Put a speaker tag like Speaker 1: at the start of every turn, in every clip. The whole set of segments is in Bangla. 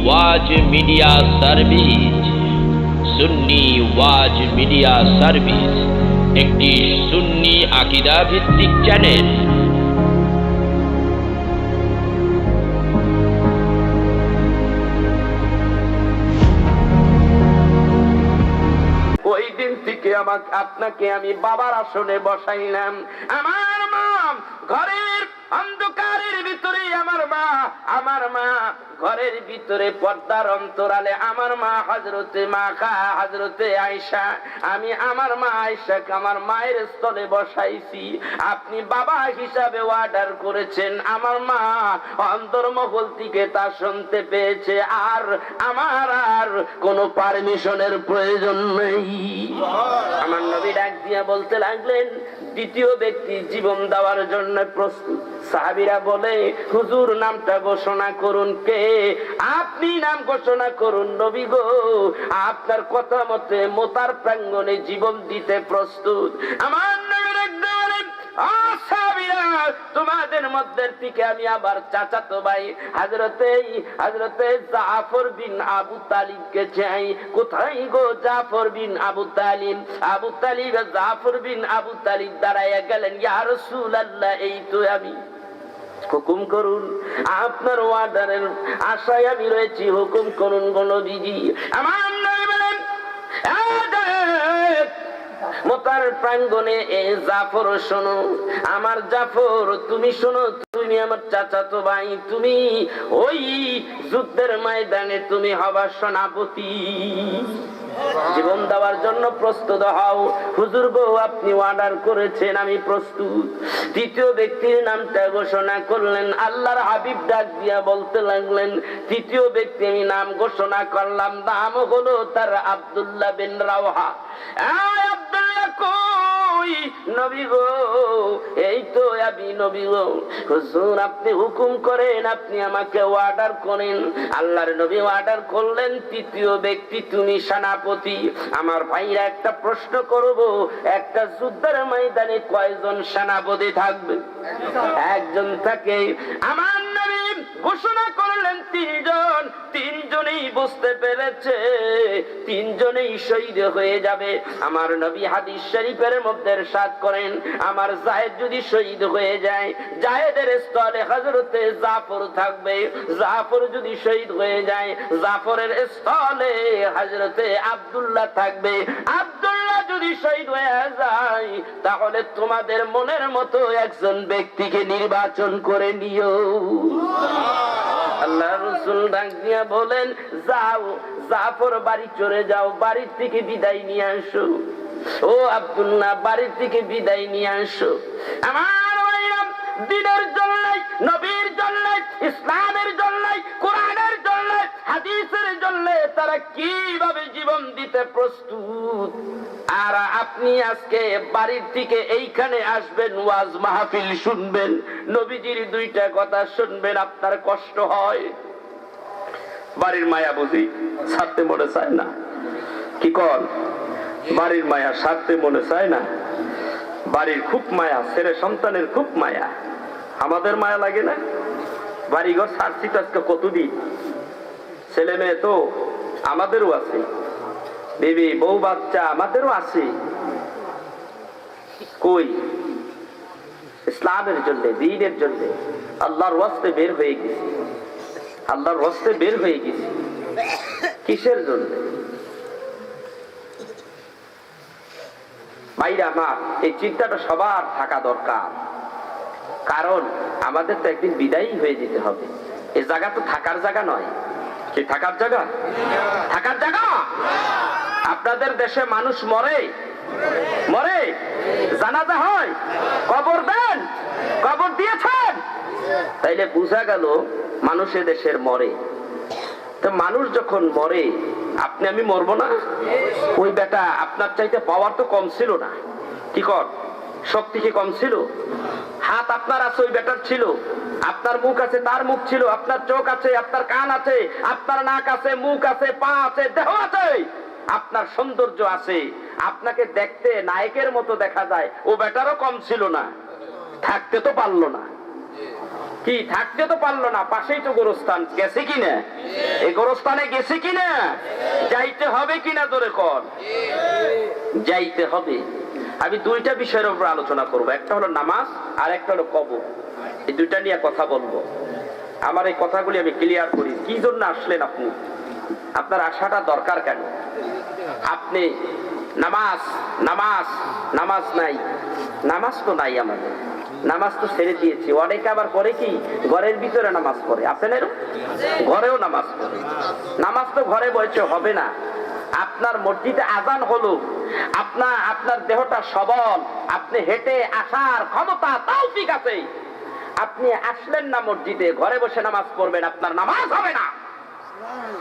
Speaker 1: ওয়াজ মিডিয়া সার্ভিস। সুন্নি ওয়াজ মিডিয়া সার্ভিস একটি সুন্নি আকীদা ভিত্তিক চ্যানেল।
Speaker 2: ওই দিন থেকে আপনাকে আমি বাবার আসনে বসাইলাম। আমার মা ঘরের অন্ধকারের ভিতরে, আমার মা ঘরের ভিতরে পর্দার অন্তরালে, আমার মা হযরতে আয়েশা। আমি আমার মা আয়েশাকে আমার মায়ের স্থলে বসাইছি। আপনি বাবা হিসাবে অর্ডার করেছেন, আমার মা অন্তর্মহল থেকে তা শুনতে পেয়েছে। আর আমার আর কোনো পারমিশনের প্রয়োজন নেই। আমার নবী ডাক দিয়া বলতে লাগলেন, দ্বিতীয় ব্যক্তি জীবন দেওয়ার জন্য প্রস্তুত। সাহাবীরা বলে, হুজুর নামটা ঘোষণা করুন। কে? আপনি নাম ঘোষণা করুন নবী গো। আপনার কথা মতে মোতার প্রাঙ্গণে জীবন দিতে প্রস্তুত। আমার নবী ডাক দিয়া বলেন, সাহাবীরা, তোমাদের মধ্যে থেকে আমি আবার চাচাতো ভাই হযরতে জাফর বিন আবু তালিবকে চাই। কোথায় গো জাফর বিন আবু তালিব? জাফর বিন আবু তালিব দাঁড়াইয়া গেলেন, ইয়া রাসূলুল্লাহ, এই তো আমি, হুকুম করুন। আপনার অর্ডারের আশায় আমি রয়েছি, হুকুম করুন গো নবীজি। আমার নবী বলেন, মোতার প্রাঙ্গণে এ জাফর শোনো, আমার জাফর তুমি শোনো, তুমি আমার চাচাতো ভাই, তুমি ওই যুদ্ধের ময়দানে তুমি হবা সেনাপতি। জীবন দেওয়ার জন্য প্রস্তুত হও। হুজুর গো, আপনি অর্ডার করেছেন, আমি প্রস্তুত। তৃতীয় ব্যক্তির নামটা ঘোষণা করলেন। আল্লাহর হাবিব ডাক দিয়া বলতে লাগলেন, তৃতীয় ব্যক্তি আমি নাম ঘোষণা করলাম, নাম হলো তার আব্দুল্লাহ বিন রাওহা। আব্দুল্লাহ কই? নবী গো, এই তো আমি নবী গো। হুজুর আপনি হুকুম করেন, আপনি আমাকে অর্ডার করেন। আল্লাহর নবী অর্ডার করলেন, তৃতীয় ব্যক্তি তুমি সেনাপতি। আমার ভাইরা একটা প্রশ্ন করব, একটা যুদ্ধের ময়দানে কয়জন সেনাপতি থাকবে? একজন থাকে। আমার নবী ঘোষণা করলেন তিনজন। তিনজনেই বুঝতে পেরেছে তিনজনেই শহীদ হয়ে যাবে। আমার নবী হাদিস শরীফের মধ্যে ইরশাদ করেন, আমার যায়েদ যদি শহীদ হয়ে যায়, যায়েদের স্থলে হযরতে জাফর থাকবে। জাফর যদি শহীদ হয়ে যায়, জাফরের স্থলে হযরতে আব্দুল্লাহ থাকবে। আব্দুল্লাহ যদি শহীদ হয়ে যায়, তাহলে তোমাদের মনের মতো একজন ব্যক্তিকে নির্বাচন করে নিও। আল্লাহ রাসূল ডাক দিয়া বলেন, যাও জাফর বাড়ি চলে যাও, বাড়ির থেকে বিদায় নিয়ে আসো। ও আব্দুল্লাহ, বাড়ির থেকে বিদায় নিয়ে আসো। আমার ভাইরা, দ্বীনের জন্য, নবীর জন্য, ইসলামের জন্য, কোরআনের জন্য, হাদিসের জন্য তারা কিভাবে জীবন দিতে প্রস্তুত। আর আপনি আজকে বাড়ির থেকে এইখানে আসবেন, ওয়াজ মাহফিল শুনবেন, নবীজির দুইটা কথা শুনবেন, আপনার কষ্ট হয়। বাড়ির মায়া বুঝি ছাড়তে মনে চায় না, কি কর? বাড়ির মায়া ছাড়তে মনে চায় না। বাড়ির খুব মায়া, ছেলে সন্তানের খুব মায়া। আমাদের মায়া লাগে না? বাড়িঘর ছাড়ছি তো আজকে কতদিন। ছেলে মেয়ে তো আমাদেরও আছে, বেবি বউ বাচ্চা আমাদেরও আছে। কই? ইসলামের জন্য, দ্বীনের জন্য আল্লাহর ওয়াস্তে বের হয়ে গেছি। আল্লাহর ওয়াস্তে বের হয়ে গেছি। কিসের জন্য? ভাইরা আমার, এই চিন্তাটা সবার থাকা দরকার। কারণ আমাদের তো একদিন বিদায়ী হয়ে যেতে হবে। এই জায়গা তো থাকার জায়গা নয়। কি থাকার জায়গা? থাকার জায়গা? আপনাদের দেশে মানুষ মরে, মরে, জানাজা হয়, কবর দেন, কবর দিয়েছেন, তাইলে বোঝা গেল মানুষের দেশের মরে। তো মানুষ যখন মরে, আপনি আমি মরবো না? ওই বেটা আপনার চাইতে পাওয়ার তো কম ছিল না, কি কর? শক্তি কি কম ছিল? হাত আপনার আছে, ওই বেটার ছিল। আপনার মুখ আছে, তার মুখ ছিল। আপনার চোখ আছে, আপনার কান আছে, আপনার নাক আছে, মুখ আছে, পা আছে, দেহ আছে, আপনার সৌন্দর্য আছে, আপনাকে দেখতে নায়কের মতো দেখা যায়। ও বেটারও কম ছিল না, থাকতে তো পারলো না। কি থাকতে তো পারলো না, পাশেই তো গোরস্থান, গেছে কিনা? এই গোরস্থানে গেছে কিনা? যাইতে হবে কিনা তোরে কর? যাইতে হবে। আমি দুইটা বিষয়ের উপর আলোচনা করব, একটা হলো নামাজ আর একটা হলো কবর। এই দুইটা নিয়ে কথা বলবো। আমার এই কথাগুলি আমি ক্লিয়ার করি। কি জন্য আসলেন আপনি? আপনার আসাটা দরকার কেন? আপনি নামাজ নামাজ নামাজ নাই, নামাজ তো নাই আমাদের, নামাজ তো ছেড়ে দিয়েছি। অনেকে আবার করে কি, ঘরের ভিতরে নামাজ পড়ে, আছেন এরকম? ঘরেও নামাজ পড়ে। নামাজ তো ঘরে বসে হবে না। আপনার মসজিদে আজান হলো, আপনার দেহটা সবল, আপনি হেঁটে আসার ক্ষমতা তাও ঠিক আছে, আপনি আসলেন না মসজিদে, ঘরে বসে নামাজ পড়বেন, আপনার নামাজ হবে না,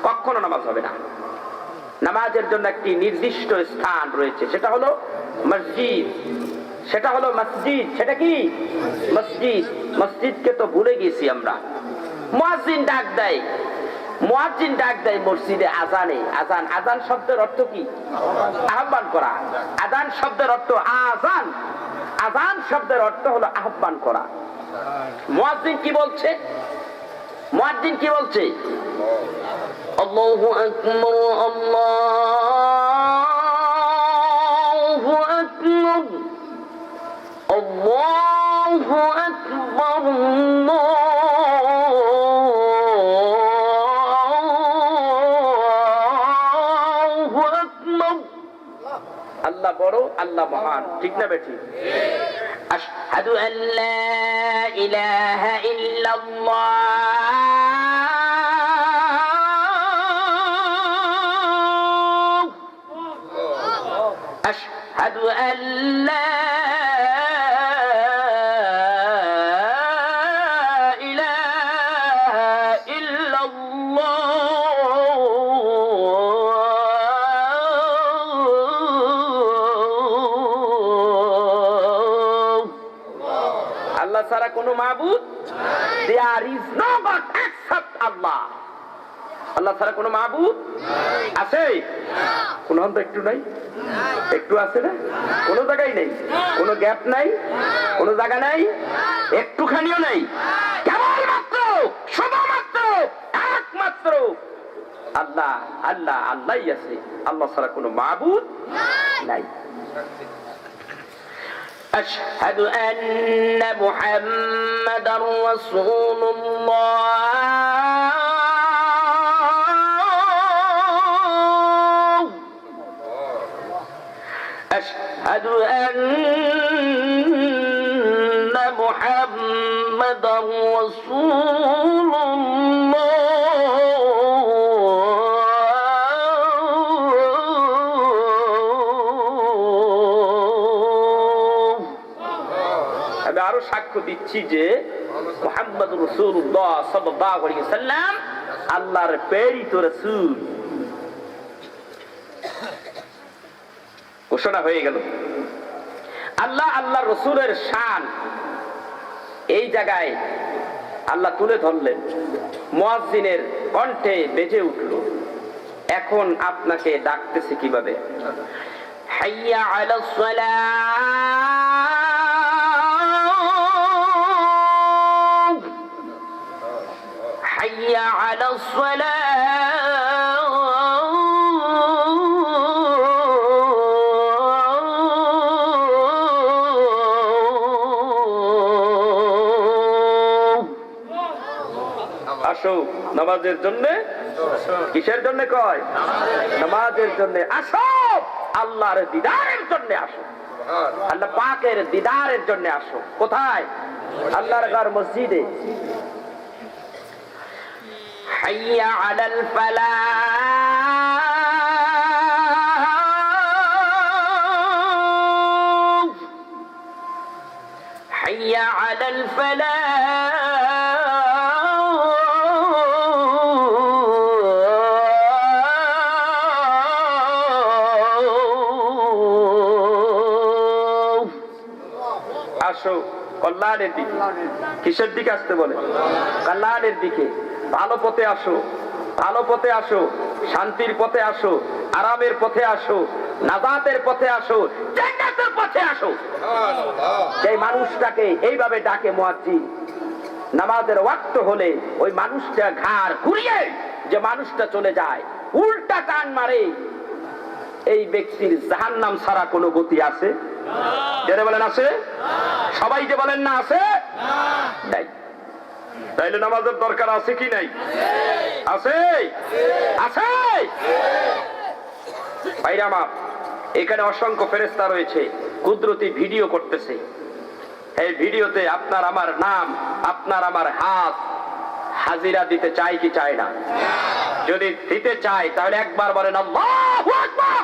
Speaker 2: কখনো নামাজ হবে না। নামাজের জন্য একটি নির্দিষ্ট স্থান রয়েছে, সেটা হলো মসজিদ। সেটা হলো মসজিদ। সেটা কি? মসজিদ। মসজিদকে তো ভুলে গেছি আমরা। মুয়াজ্জিন ডাক দেয়, মুয়াজ্জিন ডাক দেয় মসজিদে আজানে। আজান, আজান শব্দের অর্থ কি? আহ্বান করা। আজান শব্দের অর্থ আজান, আজান শব্দের অর্থ হলো আহ্বান করা। মুয়াজ্জিন কি বলছে? মুয়াজ্জিন কি বলছে? আল্লাহু আকবার, আল্লাহু আকবার, আল্লাহু আকবার, আল্লাহু আকবার। আল্লাহ বড়, আল্লাহ মহান, ঠিক না বেঠিক? আশহাদু আল্লা ইলাহা ইল্লাল্লাহ, আশহাদু আল্লা ছাড়া কোনো মাবুদ, there is no God except Allah। আল্লাহ ছাড়া কোনো মাবুদ আছে? কোন অন্ত একটু নাই, একটু আছে না? কোনো জায়গায় নেই, কোনো গ্যাপ নাই, কোনো জায়গা নাই, একটুখানিও নেই। কেবলমাত্র, শুধুমাত্র, একমাত্র আল্লাহ, আল্লাহ, আল্লাহই আছে। আল্লাহ ছাড়া কোনো মাবুদ নাই। أشهد أن محمدا رسول الله، أشهد أن محمدا رسول الله، আরো সাক্ষ্য দিচ্ছি যে মুহাম্মদ রাসূলুল্লাহ সাল্লাল্লাহু আলাইহি ওয়াসাল্লাম আল্লাহর প্রেরিত রাসূল। ঘোষণা হয়ে গেল। আল্লাহ, আল্লাহর রাসূলের শান এই জায়গায় আল্লাহ তুলে ধরলেন, মুয়াজ্জিনের কণ্ঠে বেজে উঠল। এখন আপনাকে ডাকতেছে কিভাবে? হাইয়া আলাস সালাহ, حي على الصلاة، আসো নামাজের জন্য। কিসের জন্য কয়? নামাজের জন্য আসো, আল্লাহর দিদারের জন্য আসো, আল্লাহ পাকের দিদারের জন্য আসো। কোথায়? আল্লাহর ঘর মসজিদে। حي على الفلاح، حي على الفلاح। আসো কল্যাণের দিকে। কিসের দিকে আসতে বলে? কল্যাণের দিকে। ভালো পথে আসো, ভালো পথে আসো, শান্তির পথে আসো, আরামের পথে আসো, নাজাতের পথে আসো, জান্নাতের পথে আসো। সেই মানুষটাকে এইভাবে ডাকে মুয়াজ্জিন। নামাজের ওয়াক্ত হলে ওই মানুষটা ঘাড় ঘুরিয়ে যে মানুষটা চলে যায়, উল্টা টান মারে, এই ব্যক্তির জাহান্নাম ছাড়া কোনো গতি আছে? যারা বলেন আছে, সবাই যে বলেন না আছে, নাই। তাইলে নামাজের দরকার আছে কি নাই? আছে, আছে। ভাইরা আমার, এখানে অসংখ্য ফেরেশতা রয়েছে, কুদরতি ভিডিও করতেছে। এই ভিডিওতে আপনার আমার নাম, আপনার আমার হাত হাজিরা দিতে চাই কি চায় না? যদি দিতে চাই তাহলে একবার বলেন আল্লাহু আকবার।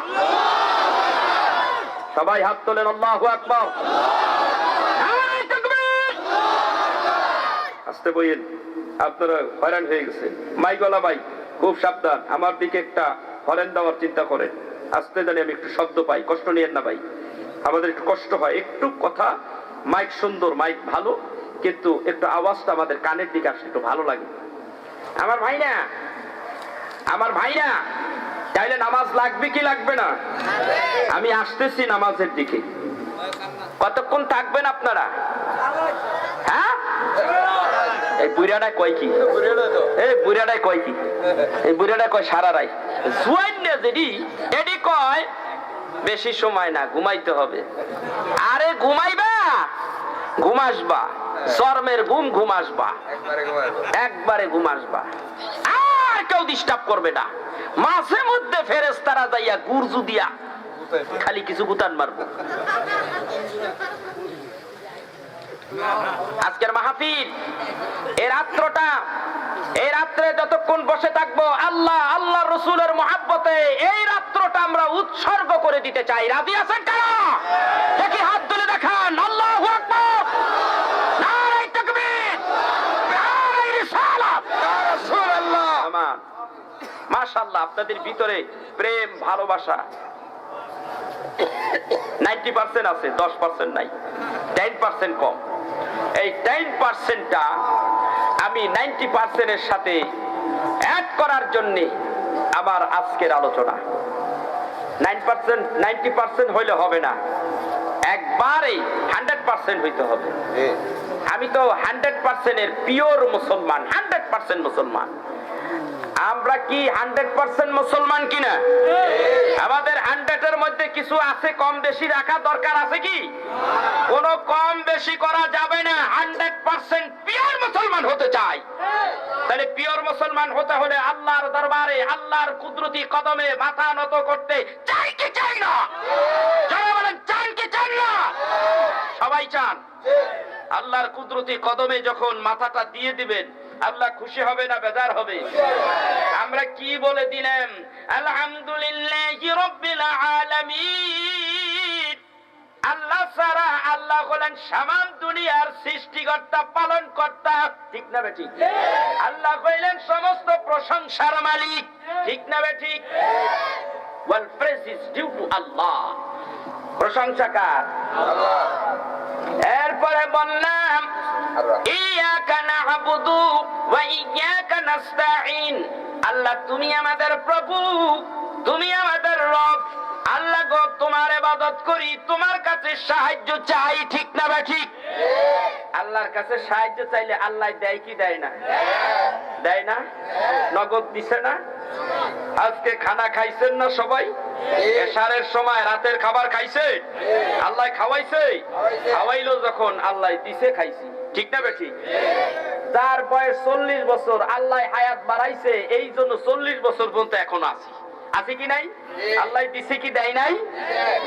Speaker 2: সবাই হাত তোলেন, আল্লাহু আকবার। আসতে বইয়েন, আপনারা হয়রান হয়ে গেছেন। মাইকওয়ালা ভাই খুব সাবধান, আমার দিকে একটা হরেন দেওয়ার চিন্তা করেন। আসতে জানি আমি একটু শব্দ পাই, কষ্ট নিয়েন না ভাই, আমাদের একটু কষ্ট হয়। একটু কথা, মাইক সুন্দর, মাইক ভালো, কিন্তু একটু আওয়াজটা আমাদের কানের দিকে আসলে একটু ভালো লাগে। আমার ভাই না, আমার ভাই না, তাইলে নামাজ লাগবে কি লাগবে না? আমি আসতেছি নামাজের দিকে। কতক্ষণ থাকবেন আপনারা? হ্যাঁ, এই বুড়াটা কয় কি? এই বুড়াটাই কয় কি? এই বুড়াটা কয় সারা রাই এডি কয় বেশি সময় না, ঘুমাইতে হবে। আরে ঘুমাইবা, ঘুমাসবা, শর্মের ঘুম আসবা, একবারে ঘুম আসবা, আর কেউ ডিস্টার্ব করবে না। মাঝে মধ্যে ফেরেশতারা যাইয়া গুরজু দিয়া খালি কিছু গুতান মারবো। আজকের মাহফিল, এই রাত্রটা, এই রাত্রে যতক্ষণ বসে থাকবো আল্লাহ আল্লাহ রসুলের মহাব্বতে এই রাত্রটা আমরা উৎসর্গ করে দিতে চাই। রাজি আছেন কারা? দেখি হাত তুলে দেখান। আল্লাহু আকবার, নারে তাকবীর, নারে রিসালাত, ইয়া রাসূলুল্লাহ। আমান। মাশাআল্লাহ, আপনাদের ভিতরে প্রেম ভালোবাসা 90% আছে, 10% নাই, 10% কম। এই 10%টা আমি 90% এর সাথে অ্যাড করার জন্য আমার আজকের আলোচনা। 90% হইলে হবে না, একবারেই 100% হইতে হবে। আমি তো 100% এর পিওর মুসলমান, 100% মুসলমান। আমরা কি 100% মুসলমান কিনা? আমাদের 100 এর মধ্যে কিছু আছে কম বেশি রাখা দরকার আছে কি? কোনো কম বেশি করা যাবে না। 100% পিওর মুসলমান হতে চাই। তাহলে পিওর মুসলমান হতে হলে আল্লাহর দরবারে আল্লাহর কুদরতি কদমে মাথা নত করতে চাই কি চাই না? যারা বলেন চান কি চান না? সবাই চান। আল্লাহর কুদরতি কদমে যখন মাথাটা দিয়ে দিবেন, আল্লাহ খুশি হবে না বেজার হবে? আমরা কি বলে দিলাম? আলহামদুলিল্লাহি রাব্বিল আলামিন। আল্লাহ সারা, আল্লাহ হলেন সামাম দুনিয়ার সৃষ্টিকর্তা, পালনকর্তা, ঠিক না বেঠিক? আল্লাহ হইলেন সমস্ত প্রশংসার মালিক, ঠিক না বেঠিক? All praise is due to Allah. প্রশংসা কার? আল্লাহ। এরপরে বললাম ইয়াকা না'বুদু ওয়া ইয়াকা নাস্তাঈন। আল্লাহ তুমি আমাদের প্রভু, তুমি আমাদের রব। আল্লাহ গো, তোমার ইবাদত করি, তোমার কাছে সাহায্য চাই, ঠিক না বা ঠিক? আল্লাহর কাছে সাহায্য চাইলে আল্লাহ দেয় কি দেয় না? দেয় না? নগদ দিছে না? আজকে খানা খাইছেন না সবাই? এশারের সময় রাতের খাবার খাইছে? আল্লাহ খাওয়াইছে? খাওয়াইলো যখন আল্লাহ দিছে খাইছি, ঠিক না বেঠিক? যার বয়স 40 বছর আল্লাহ হায়াত বাড়াইছে, এই জন্য 40 বছর পর্যন্ত এখন আছি। আছে কি নাই? আল্লাহ দিছে কি দেয় নাই?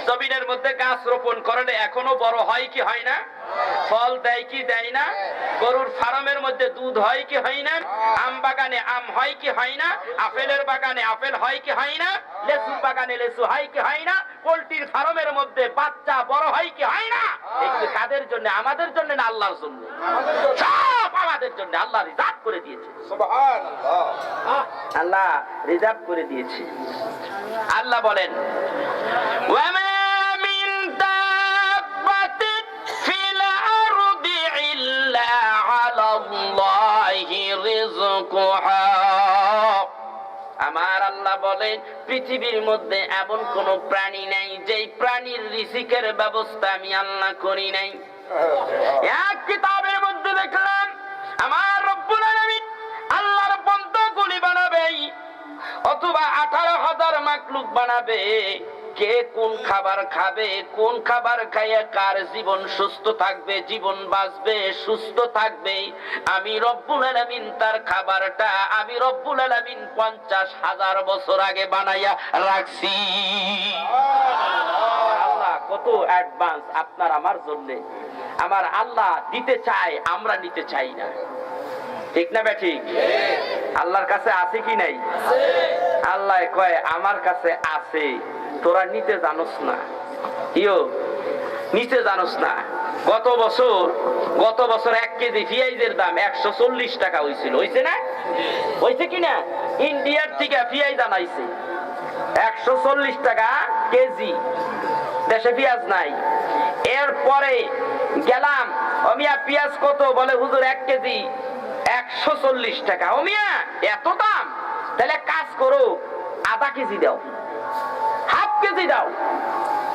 Speaker 2: জমিনের মধ্যে গাছ রোপণ করলে এখনো বড় হয় কি হয় না? ফল দেয় কি দেয় না? গরুর ফার্মের মধ্যে দুধ হয় কি হয় না? আম বাগানে আম হয় কি হয় না? আপেলের বাগানে আপেল হয় কি হয় না? লেচুর বাগানে লেচু হয় কি হয় না? পোল্ট্রির ফার্মের মধ্যে বাচ্চা বড় হয় কি হয় না? এগুলো কাদের জন্য? আমাদের জন্য না আল্লাহর জন্য? সব আমাদের জন্য। আল্লাহ রিজার্ভ করে দিয়েছে। সুবহানাল্লাহ, আল্লাহ রিজার্ভ করে দিয়েছে। আল্লাহ বলেন ওয়ামা মিন দাব্বাতিন ফিল আরদি ইল্লা আলাল্লাহি রিজকুহা। আমার আল্লাহ বলেন পৃথিবীর মধ্যে এমন কোন প্রাণী নাই যেই প্রাণীর রিজিকের ব্যবস্থা আমি আল্লাহ করি নাই। এক কিতাবের মধ্যে দেখলাম আমার রব্বুল আলামিন আল্লাহর বান্দাগুলি বানাবে অথবা 18,000 মাখলুক বানাবে। কে কোন খাবার খাবে, কোন খাবার খাইয়া কার জীবন সুস্থ থাকবে, জীবন বাঁচবে, সুস্থ থাকবে, আমি রব্বুল আলামিন তার খাবারটা আমি রব্বুল আলামিন 50,000 বছর আগে বানাইয়া রাখছি। আল্লাহ কত অ্যাডভান্স আপনার আমার জন্য। আমার আল্লাহ দিতে চায়, আমরা নিতে চাই না। ঠিক না ঠিক? আল্লাহর কাছে আছে কি নাই? আল্লাহ কয় আমার কাছে আছে, তোরা নিতে জানোস না। নিতে জানোস না। গত বছর 1 কেজি পেঁয়াজের দাম 140 টাকা হয়েছিল, হয়েছে না? হয়েছে কিনা? ইন্ডিয়ার থেকে পেঁয়াজ আনাইছে 140 টাকা কেজি। দেশে পেঁয়াজ নাই। এরপরে গেলাম, অমিয়া পেঁয়াজ কত? বলে হুজুর 1 কেজি 140 টাকা। অমিয়া এত দাম? তাহলে কাজ করো, আধা কেজি দাও, হাফ কেজি দাও।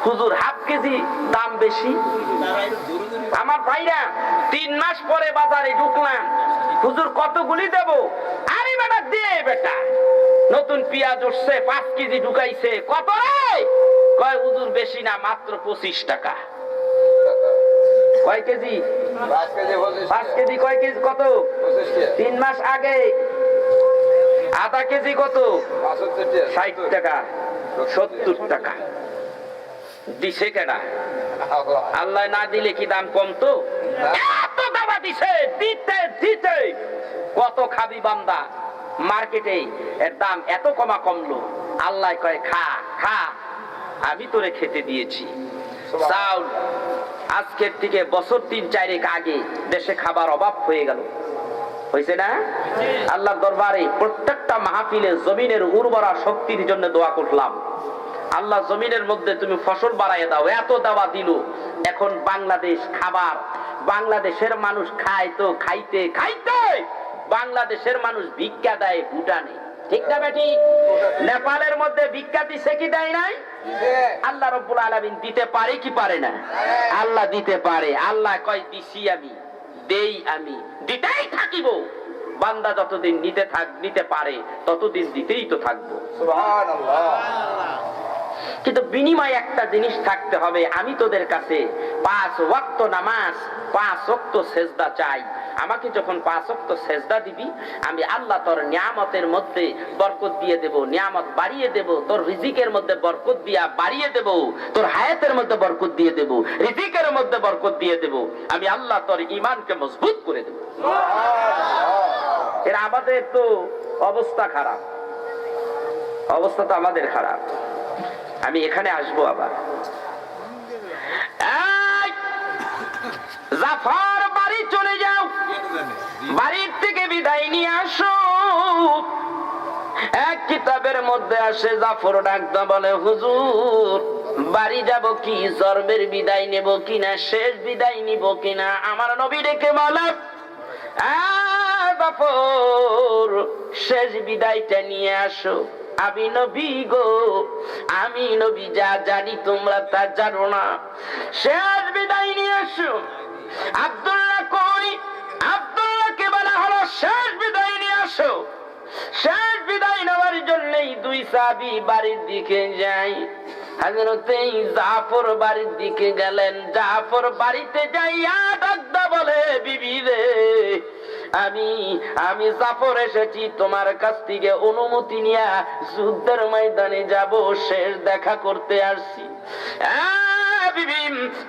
Speaker 2: হুজুর হাফ কেজি দাম বেশি। আমার ভাইরা 3 মাস পরে বাজারে ঢুকলাম, হুজুর কতগুলি দেব? আরে বেটা দে বেটা, নতুন পেঁয়াজ উঠছে 5 কেজি ঢুকাইছে। কত রে? কয় হুজুর বেশি না, মাত্র 25 টাকা। কয় কেজি? 5 কেজি। কয় কেজি কত? 3 মাস আগে আধা কেজি কত? 60 টাকা, 70 টাকা। দিছে কেনা? আল্লাহ না দিলে কি দাম কমতো? এত দাবা দিছে, দিতে দিতে কত খাবি বান্দা। মার্কেটে এর দাম এত কমলো। আল্লাহ কয় খা খা, আমি তোরে খেতে দিয়েছি। চাউল আজকের থেকে বছর 3-4 আগে দেশে খাবার অভাব হয়ে গেল, হয়েছে না? আল্লাহর দরবারে প্রত্যেকটা মাহফিলে জমিনের উর্বরা শক্তির জন্য দোয়া করলাম। আল্লাহ জমিনের মধ্যে তুমি ফসল বাড়াইয়া দাও। এত দাওয়া দিল, এখন বাংলাদেশ খাবার, বাংলাদেশের মানুষ খায় তো খাইতে খাইতে বাংলাদেশের মানুষ ভিক্ষা দেয় ভুটানে। ঠিক না বেটি? নেপালের মধ্যে ভিক্ষা দিছে কি দেয় নাই? আল্লাহ রাব্বুল আলামিন দিতে পারে কি পারে না? আল্লাহ দিতে পারে। আল্লাহ কয় দিছি আমি, দেই আমি, দিতেই থাকিব। বান্দা যতদিন নিতে পারে ততদিন দিতেই তো থাকবো। সুবহানাল্লাহ। কিন্তু বিনিময়ে একটা জিনিস থাকতে হবে, আমি তোদের কাছে 5 ওয়াক্ত নামাজ, 5 ওয়াক্ত সেজদা চাই। আমাকে যখন 5 ওয়াক্ত সেজদা দিবি, আমি আল্লাহ তোর নিয়ামতের মধ্যে বরকত দিয়ে দেব, নিয়ামত বাড়িয়ে দেব, তোর রিজিকের মধ্যে বরকত দিয়া বাড়িয়ে দেব, তোর হায়াতের মধ্যে বরকত দিয়ে দেব, রিজিকের মধ্যে বরকত দিয়ে দেব। আমি আল্লাহ তোর ঈমানকে মজবুত করে দেব। এর আমাদের তো অবস্থা খারাপ, অবস্থা তো আমাদের খারাপ। আমি এখানে আসবো আবার। জাফর বাড়ি চলে যাও, বাড়ির থেকে বিদায় নিয়ে আসো। এক কিতাবের মধ্যে আসে জাফর ডাকদা বলে, হুজুর বাড়ি যাব কি, জর্বের বিদায় নেব কিনা, শেষ বিদায় নিব কিনা? আমার নবী ডেকে বলে, জাফর শেষ বিদায়টা নিয়ে আসো। আমি নবী গো, আমি নবী যা জানি তোমরা তা জানো না। শেষ বিদায় নিয়ে আসো। আব্দুল্লাহ কই? আব্দুল্লাহকে বলা হলো শেষ বিদায় নিয়ে আসো। শেষ বিদায় নেওয়ার জন্যই 2 সাহাবী বাড়ির দিকে যায়। হযরতে জাফর বাড়ির দিকে গেলেন। জাফর বাড়িতে যাইয়া ডাকদা বলে, বিবি রে, আমি জাফর এসেছি তোমার কাছ থেকে অনুমতি নিয়ে যুদ্ধের ময়দানে যাব, শেষ দেখা করতে আসছি। বিবি,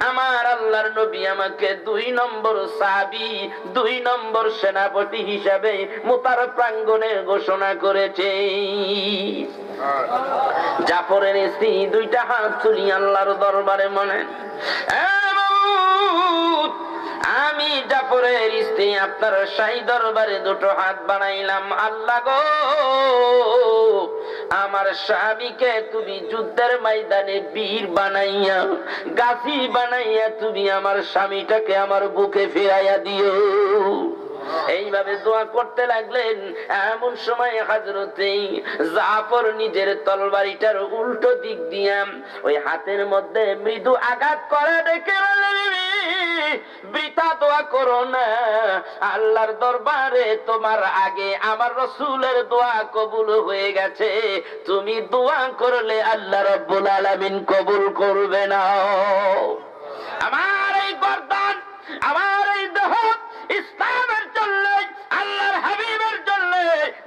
Speaker 2: আমার আল্লাহর নবী আমাকে 2 নম্বর সাহাবী, 2 নম্বর সেনাপতি হিসাবে মুতার প্রাঙ্গণে ঘোষণা করেছে। জাফরের স্ত্রী 2টা হাত তুলি আল্লাহর দরবারে মনে, আমি জাফরের স্ত্রী আপনার শাহী দরবারে 2টো হাত বানাইলাম। আল্লাহ গো, আমার স্বামীকে তুমি যুদ্ধের ময়দানে বীর বানাইয়া, গাজী বানাইয়া তুমি আমার স্বামীটাকে আমার বুকে ফিরাইয়া দিও। এইভাবে দোয়া করতে লাগলেন। এমন সময় হযরতে জাফর নিজের তরবারিটার উল্টো দিক দিয়া ওই হাতের মধ্যে মৃদু আঘাত করে, দেখে বৃথা দোয়া করো না, আল্লাহর দরবারে তোমার আগে আমার রাসূলের দোয়া কবুল হয়ে গেছে, তুমি দোয়া করলে আল্লাহ রাব্বুল আলামিন কবুল করবে না। আমার এই গর্দান, আমার এই দেহ ইসলামের জন্য, আল্লাহর হাবিবের জন্য,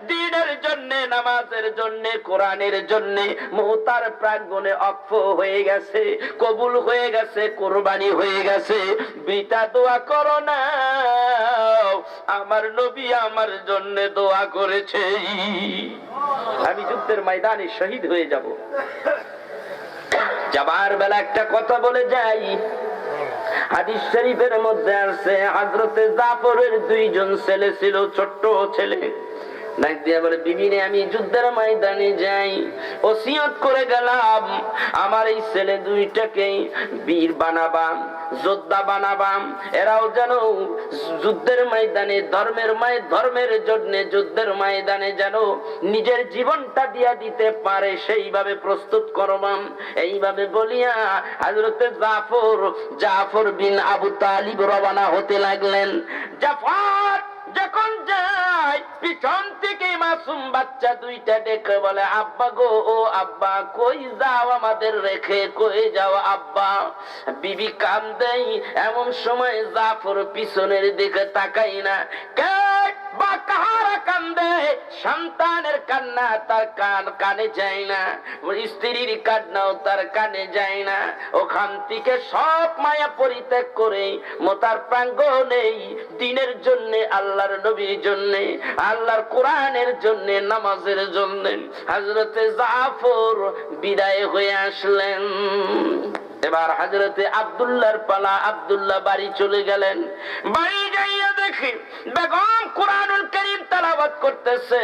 Speaker 2: দ্বীনের জন্য, নামাজের জন্য, কোরআনের জন্য মুতার প্রাঙ্গণে অক্ষ হয়ে গেছে, কবুল হয়ে গেছে, কুরবানি হয়ে গেছে। বিটা দোয়া করো না, আমার নবী আমার জন্য দোয়া করেছে, আমি যুদ্ধের ময়দানে শহীদ হয়ে যাব। যাবার বেলা একটা কথা বলে যাই, হাদিস শরীফের মধ্যে আছে হযরতে জাফরের দুইজন ছেলে ছিল, ছোট্ট ছেলে। ডাক দিয়া বলে, বিবি রে, আমি যুদ্ধের ময়দানে যাই, ওসিয়ত করে গেলাম আমার এই ছেলে দুইটাকে বীর বানাবাম, যোদ্ধা বানাবাম, এরাও যেন যুদ্ধের ময়দানে ধর্মের জন্য যুদ্ধের ময়দানে যেন নিজের জীবনটা দিয়া দিতে পারে, সেইভাবে প্রস্তুত করবাম। এইভাবে বলিয়া হযরতে জাফর বিন আবু তালিব রওনা হতে লাগলেন। জাফর যখন যায়, পিছন থেকে মাসুম বাচ্চা দুইটা ডেকে বলে, আব্বা গো, ও আব্বা, কই যাও আমাদের রেখে, কই যাও আব্বা? বিবি কান্দে। এমন সময় জাফর পিছনের দিকে তাকাই না, কে বা কাহারা কান্দে, সন্তানের কান্না তার কানে যায় না, স্ত্রীর কান্নাও তার কানে যায় না। ওখান থেকে সব মায়া পরিত্যাগ করে মোতার প্রাঙ্গণে দ্বীনের জন্য, আল্লাহর নবীর জন্য, আল্লাহর কোরআনের জন্য, নামাজের জন্য হযরতে জাফর বিদায় হয়ে আসলেন। এবার হযরতে আব্দুল্লাহর পালা, আব্দুল্লাহ বাড়ি চলে গেলেন। বাড়ি যাইয়া দেখি বেগম কোরআনুল কারীম তেলাওয়াত করতেছে।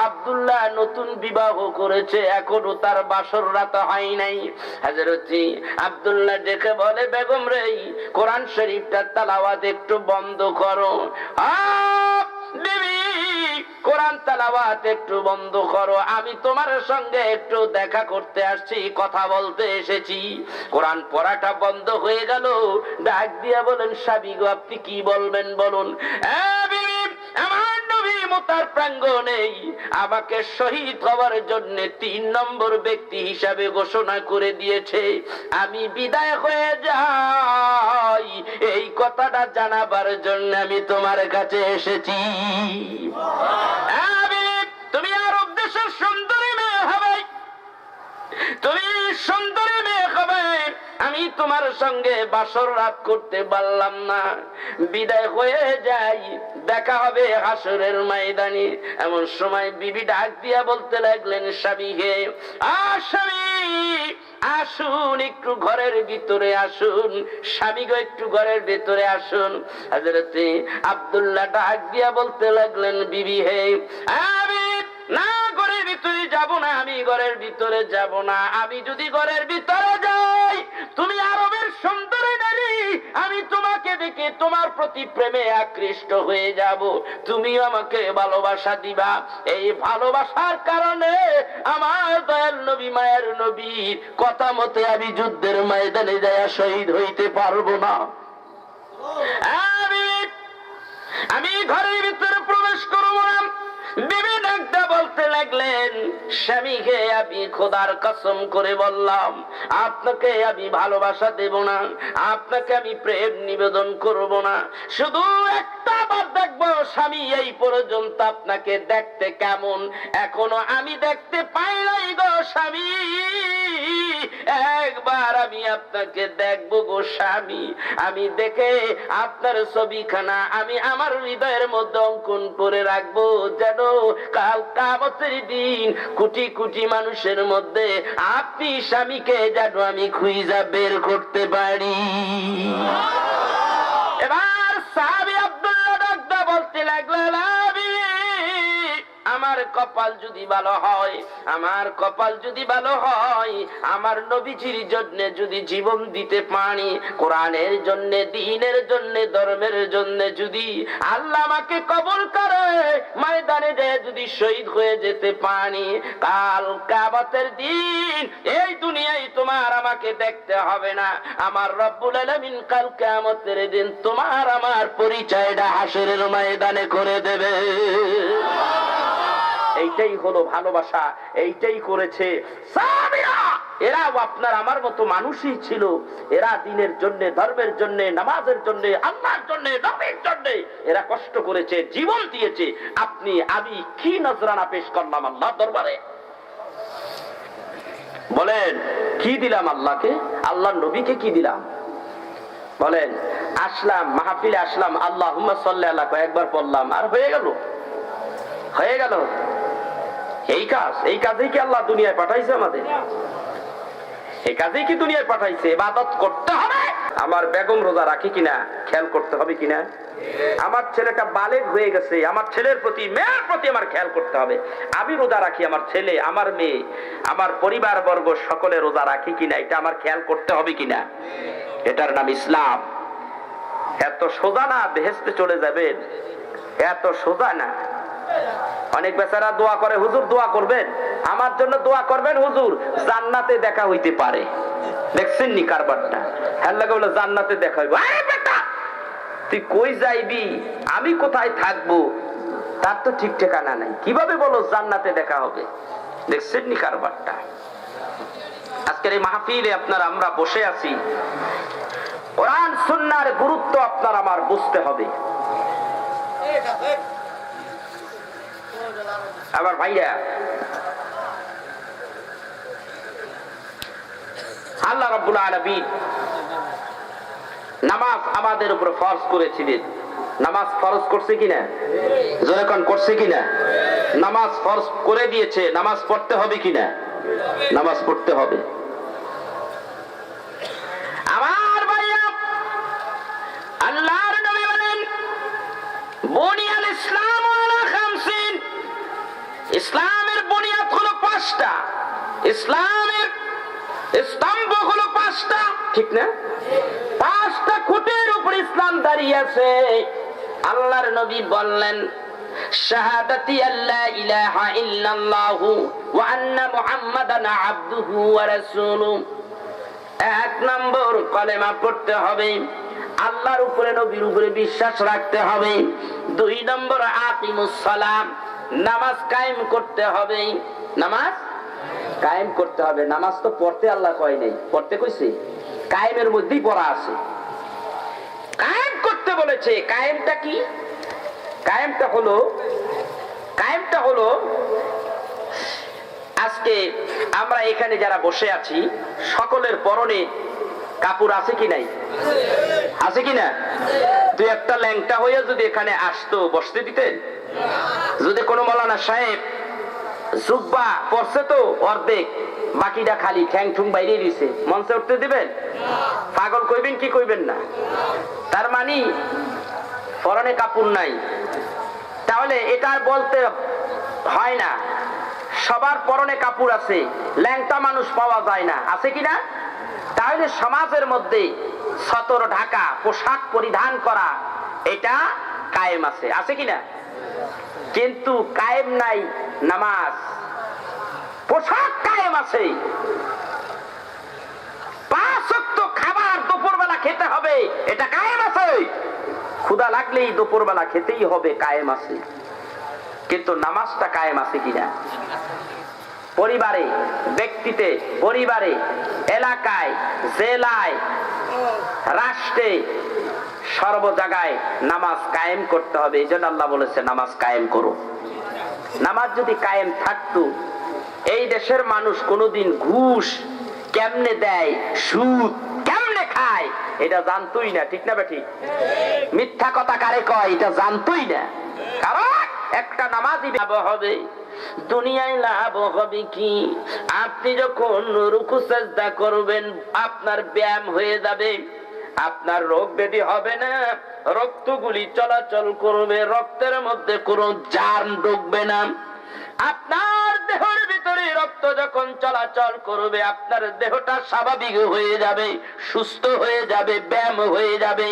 Speaker 2: আব্দুল্লাহ নতুন বিবাহ করেছে, এখনো তার বাসর রাত হয় নাই। হযরতে আব্দুল্লাহ দেখে বলে, বেগম রে, কোরআন শরীফটা তেলাওয়াত একটু বন্ধ করো। বিবি, কোরআন তেলাওয়াত একটু বন্ধ করো, আমি তোমার সঙ্গে একটু দেখা করতে আসছি, কথা বলতে এসেছি। কোরআন পড়াটা বন্ধ হয়ে গেল। ডাক দিয়া বলেন, স্বামী গো, আপনি কি বলবেন বলুন। বিবি, আমার নবী মুতার প্রাঙ্গণে আমাকে শহীদ হওয়ার জন্য 3 নম্বর ব্যক্তি হিসাবে ঘোষণা করে দিয়েছে, আমি বিদায় হয়ে যাই, এই কথাটা জানাবার জন্য আমি তোমার কাছে এসেছি। তুমি আরব দেশের সুন্দরী মেয়ে হবে, তুমি সুন্দরী মেয়ে হবে, আমি তোমার সঙ্গে বাসর রাত করতে পারলাম না, বিদায় হয়ে যাই, দেখা হবে হাসরের ময়দানে। এমন সময় বিবি ডাক দিয়া বলতে লাগলেন, স্বামী হে, স্বামী আসুন, একটু ঘরের ভিতরে আসুন, স্বামী গো, একটু ঘরের ভিতরে আসুন। হযরতে আব্দুল্লাহ ডাক দিয়া বলতে লাগলেন, বিবি হে, আমি না ঘরের ভিতরে যাব না, আমি ঘরের ভিতরে যাব না, আমি যদি ঘরের ভিতরে যাই, তুমি আরবের সুন্দরী নারী, আমি তোমাকে দেখে তোমার প্রতি প্রেমে আকৃষ্ট হয়ে যাব, তুমিও আমাকে ভালোবাসা দিবা। এই ভালোবাসার কারণে আমার দয়াল নবী, মায়ের নবীর কথা মতে আমি যুদ্ধের ময়দানে যায়া শহীদ হইতে পারবো না। আমি ঘরের ভিতরে প্রবেশ করবো না। বিবি ডাকতে বলতে লাগলেন, স্বামীকে আমি খোদার কসম করে বললাম, আপনাকে আমি ভালোবাসা দেব না, আপনাকে আমি প্রেম নিবেদন করব না, শুধু একটা বার দেখবো স্বামী, এই পর্যন্ত আপনাকে দেখতে কেমন, এখনো আমি দেখতে পাই নাই গো স্বামী, একবার আমি আপনাকে দেখবো গো স্বামী, আমি দেখে আপনার ছবিখানা আমি আমার হৃদয়ের মধ্যে অঙ্কন করে রাখবো, যেন কাল কিয়ামতের দিন কোটি কোটি মানুষের মধ্যে আপনি স্বামীকে যেন আমি খুঁজে বের করতে পারি। এবার সাহাবী আব্দুল্লাহ ডাকতে বলতে লাগলেন, আমার কপাল যদি ভালো হয়, আমার কপাল যদি ভালো হয়, আমার নবীজির জন্য যদি জীবন দিতে পারি, কোরআনের জন্য, দ্বীনের জন্য, ধর্মের জন্য যদি আল্লাহ আমাকে কবুল করে, ময়দানে যায় যদি শহীদ হয়ে যেতে পারি, কাল কিয়ামতের দিন এই দুনিয়ায় তোমার আমাকে দেখতে হবে না। আমার রব্বুল আলামিন কাল কিয়ামতের দিন তোমার আমার পরিচয়টা হাসরের ময়দানে করে দেবে। এইটাই হলো ভালোবাসা, এইটাই করেছে সাহাবীরা। এরাও আপনার আমার মতো মানুষই ছিল। এরা দ্বীনের জন্য, ধর্মের জন্য, নামাজের জন্য, আল্লাহর জন্য, নবীর জন্য এরা কষ্ট করেছে, জীবন দিয়েছে। আপনি আমি কি নজরানা পেশ করলাম আল্লাহর দরবারে? বলেন কি দিলাম আল্লাহকে, আল্লাহর নবীকে কি দিলাম? বলেন আসলাম মাহফিলে, আসলাম আল্লাহুম্মা সাল্লি আলা কয়েকবার পড়লাম আর হয়ে গেল, হয়ে গেল। এই কাজেই কি আল্লাহ দুনিয়ায় পাঠাইছে আমাদের? এই কাজেই কি দুনিয়ায় পাঠাইছে? ইবাদত করতে হবে। আমার বেগম রোজা রাখি কিনা খেয়াল করতে হবে কিনা, আমার ছেলেটা বালেগ হয়ে গেছে, আমার ছেলের প্রতি, মেয়ের প্রতি আমার খেয়াল করতে হবে। আমি রোজা রাখি, আমার ছেলে, আমার মেয়ে, আমার পরিবার বর্গ সকলে রোজা রাখি কিনা, এটা আমার খেয়াল করতে হবে কিনা। এটার নাম ইসলাম। এত সোজা না বেহেশতে চলে যাবেন, এত সোজা না। অনেক বেচারা দোয়া করে, হুজুর দোয়া করবেন, আমার জন্য দোয়া করবেন হুজুর, জান্নাতে দেখা হইতে পারে। দেখছেন নি কারবারটা? হ্যাঁ লাগে বলে জান্নাতে দেখা হইব। আরে বেটা তুই কই যাইবি, আমি কোথায় থাকবো, তার তো ঠিক ঠিকানা নাই, কিভাবে বলো জান্নাতে দেখা হবে? দেখছেন নি কারবারটা? আজকের এই মাহফিলে আপনার আমরা বসে আছি, কোরআন সুন্নাহর গুরুত্ব আপনার আমার বুঝতে হবে। আবার ভাইয়া, আল্লাহ রাব্বুল আলামিন নামাজ আমাদের উপর ফরজ করেছিলেন। নামাজ ফরজ করছে কিনা? জোরে কোন করছে কিনা? নামাজ ফরজ করে দিয়েছে, নামাজ পড়তে হবে কিনা? নামাজ পড়তে হবে। আমার ভাইয়া, আল্লাহর নবী বলেন বুনিয়াল ইসলাম আলা খামসিন, ইসলামের বুনিয়াদ হলো 5টা, ইসলামের স্তম্ভ হলো 5টা, ঠিক না? 5টা খুঁটির উপর ইসলাম দাঁড়িয়ে আছে। আল্লাহর নবী বললেন শাহাদাতি আল্লা ইলাহা ইল্লাল্লাহু ওয়া আন্না মুহাম্মাদান আবদুহু ওয়া রাসূলুহু। 1 নম্বর কলেমা পড়তে হবে, আল্লাহর উপরে নবীর উপরে বিশ্বাস রাখতে হবে। 2 নম্বর আকিমুস সালাম, নামাজ কায়েম করতে হবে। নামাজ কায়েম করতে হবে। নামাজ তো পড়তে আল্লাহ কয় নাই, পড়তে কইছে, কায়েমের মধ্যেই পড়া আছে। কায়েম করতে বলেছে। কায়েমটা কি? কায়েমটা হলো আজকে আমরা এখানে যারা বসে আছি সকলের পরনে কাপড় আছে কি নাই? আছে কিনা? 2-1টা ল্যাংটা হয়ে যদি এখানে আসতো বসতে দিতেন? যদি কোনো মৌলানা সাহেব জুব্বা পরছে তো অর্ধেক, বাকিটা খালি ঠ্যাং ঠুং বাইরে দিছে, মঞ্চে উঠতে দিবেন? পাগল কইবেন কি কইবেন না? তার মানে পরনে কাপড় নাই। তাহলে এটা বলতে হয় না, সবার পরনে কাপড় আছে, ল্যাংটা মানুষ পাওয়া যায় না, আছে কিনা? তাহলে সমাজের মধ্যে সতর ঢাকা পোশাক পরিধান করা এটা কায়েম আছে, আছে কিনা? কিন্তু কায়েম নাই নামাজ। পোশাক কায়েম আছে, 5 ওয়াক্ত খাবার দুপুরবেলা খেতে হবে, এটা কায়েম আছে। ক্ষুধা লাগলেই দুপুরবেলা খেতেই হবে, কায়েম আছে। কিন্তু নামাজটা কায়েম আছে কিনা? পরিবারে, ব্যক্তিতে, পরিবারে, এলাকায়, জেলায়, রাষ্ট্রে, সর্ব জায়গায় নামাজ কায়েম করতে হবে। এই জন্য আল্লাহ বলেছে নামাজ কায়েম করো। নামাজ যদি কায়েম থাকতো, এই দেশের মানুষ কোনোদিন ঘুষ কেমনে দেয়, সুদ কেমনে খায় এটা জানতোই না, ঠিক না বেঠিক? মিথ্যা কথা কারে কয় এটা জানতোই না। কারণ একটা নামাজই লাভ হবে, দুনিয়ায় লাভ হবে কি? আপনি যখন রুকু সাজদা করবেন আপনার ব্যায়াম হয়ে যাবে, আপনার রোগ ব্যাধি হবে না, রক্তগুলি চলাচল করবে, রক্তের মধ্যে কোনো জার্ম ঢুকবে না। আপনার দেহের ভিতরে রক্ত যখন চলাচল করবে আপনার দেহটা স্বাভাবিক হয়ে যাবে, সুস্থ হয়ে যাবে, ব্যায়াম হয়ে যাবে।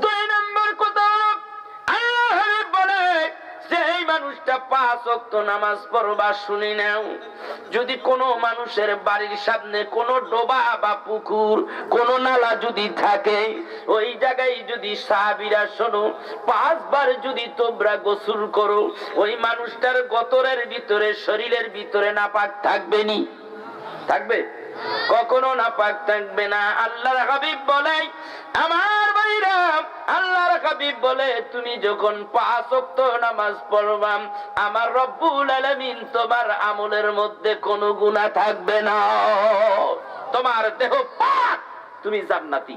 Speaker 2: 2 নম্বর কথা হলো আল্লাহ হাবিব বলে যে এই মানুষটা 5 ওয়াক্ত নামাজ পড়বা শুনি নাও। যদি কোনো মানুষের বাড়ির সামনে কোনো ডোবা বা পুকুর, কোনো নালা যদি থাকে, ওই জায়গায় যদি সাহাবীরা শোনো 5 বার যদি তোমরা গোসল করো, ওই মানুষটার গতরের ভিতরে, শরীরের ভিতরে নাপাক থাকবে নি? থাকবে? কখনো নাপাক থাকবে না। আল্লাহর হাবিব বলে আমার ভাইরা, আল্লাহর হাবিব বলে তুমি যখন 5 ওয়াক্ত নামাজ পড়বা আমার রব্বুল আলামিন তোমার আমলের মধ্যে কোনো গুনাহ থাকবে না, তোমার দেহ পাক, তুমি জান্নাতি।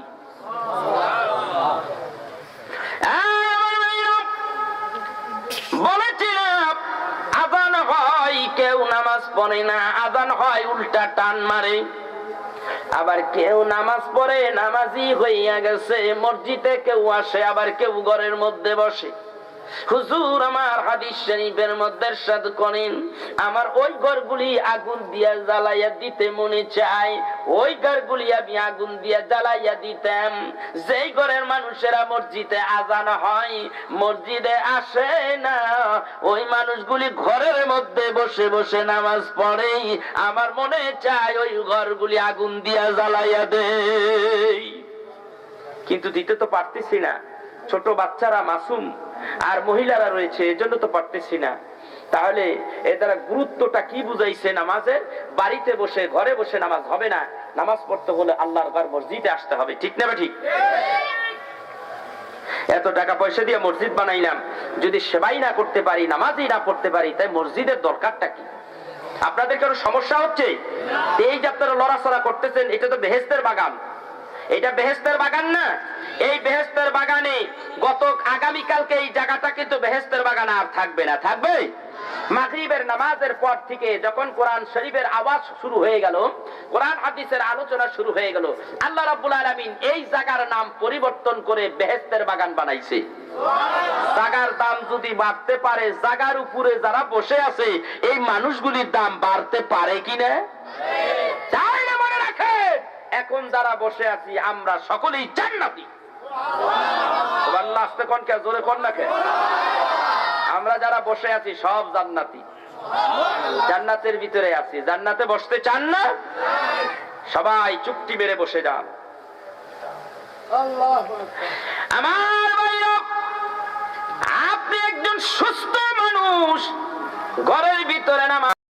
Speaker 2: বলেছিলাম আযান হয় কেউ নামাজ পড়ে না, আযান হয় উল্টা টান মারে। আবার কেউ নামাজ পড়ে নামাজি হইয়া গেছে, মসজিদে কেউ আসে, আবার কেউ ঘরের মধ্যে বসে। হুজুর আমার হাদিস শরীফের মধ্যে ইরশাদ করেন আমার ওই ঘরগুলি আগুন দিয়া জ্বালাইয়া দিতে মনে চায়, ওই ঘরগুলি আমি আগুন দিয়া জ্বালাইয়া দিতাম যেই ঘরের মানুষেরা মসজিদে আজান হয় মসজিদে আসে না, ওই মানুষগুলি ঘরের মধ্যে বসে বসে নামাজ পড়ে, আমার মনে চায় ওই ঘরগুলি আগুন দিয়া জ্বালাইয়া দেই। কিন্তু দিতে তো পারতেছি না, ছোট বাচ্চারা মাসুম আর মহিলারা রয়েছে, এজন্য তো পারতেছি না। তাহলে এর দ্বারা গুরুত্বটা কি বুঝাইছে নামাজের? বাড়িতে বসে ঘরে বসে নামাজ হবে না, নামাজ পড়তে হলে আল্লাহর ঘর মসজিদে আসতে হবে। ঠিক না ঠিক? এত টাকা পয়সা দিয়ে মসজিদ বানাইলাম, যদি সেবাই না করতে পারি, নামাজই না পড়তে পারি, তাই মসজিদের দরকারটা কি? আপনাদের কারো সমস্যা হচ্ছে? এই যে আপনারা লড়াচড়া করতেছেন, এটা তো বেহেশতের বাগান, এটা বেহেশতের বাগান না। এই বেহেশতের বাগানে আগামীকালকে এই জায়গাটা কিন্তু বেহেশতের বাগান আর থাকবে না। থাকবে? মাগরিবের নামাজের পর থেকে যখন কোরআন শরীফের আওয়াজ শুরু হয়ে গেল, কোরআন হাদিসের আলোচনা শুরু হয়ে গেল, আল্লাহ রাব্বুল আলামিন এই জায়গার নাম পরিবর্তন করে বেহেশতের বাগান বানাইছে। জায়গার দাম যদি বাড়তে পারে, জায়গার উপরে যারা বসে আছে এই মানুষগুলির দাম বাড়তে পারে কিনা? তাই না? মনে রাখে এখন যারা বসে আছি আমরা সকলেই জান্নাতি। আল্লাহ আস্তে কোন কে, জোরে কোন নাকে, আমরা যারা বসে আছি সব জান্নাতি, জান্নাতের ভিতরে আছি। জান্নাতে বসতে চান না? সবাই চুক্তি মেরে বসে যান। আমার ভাইরা, আপনি একজন সুস্থ মানুষ, ঘরের ভিতরে নামাজ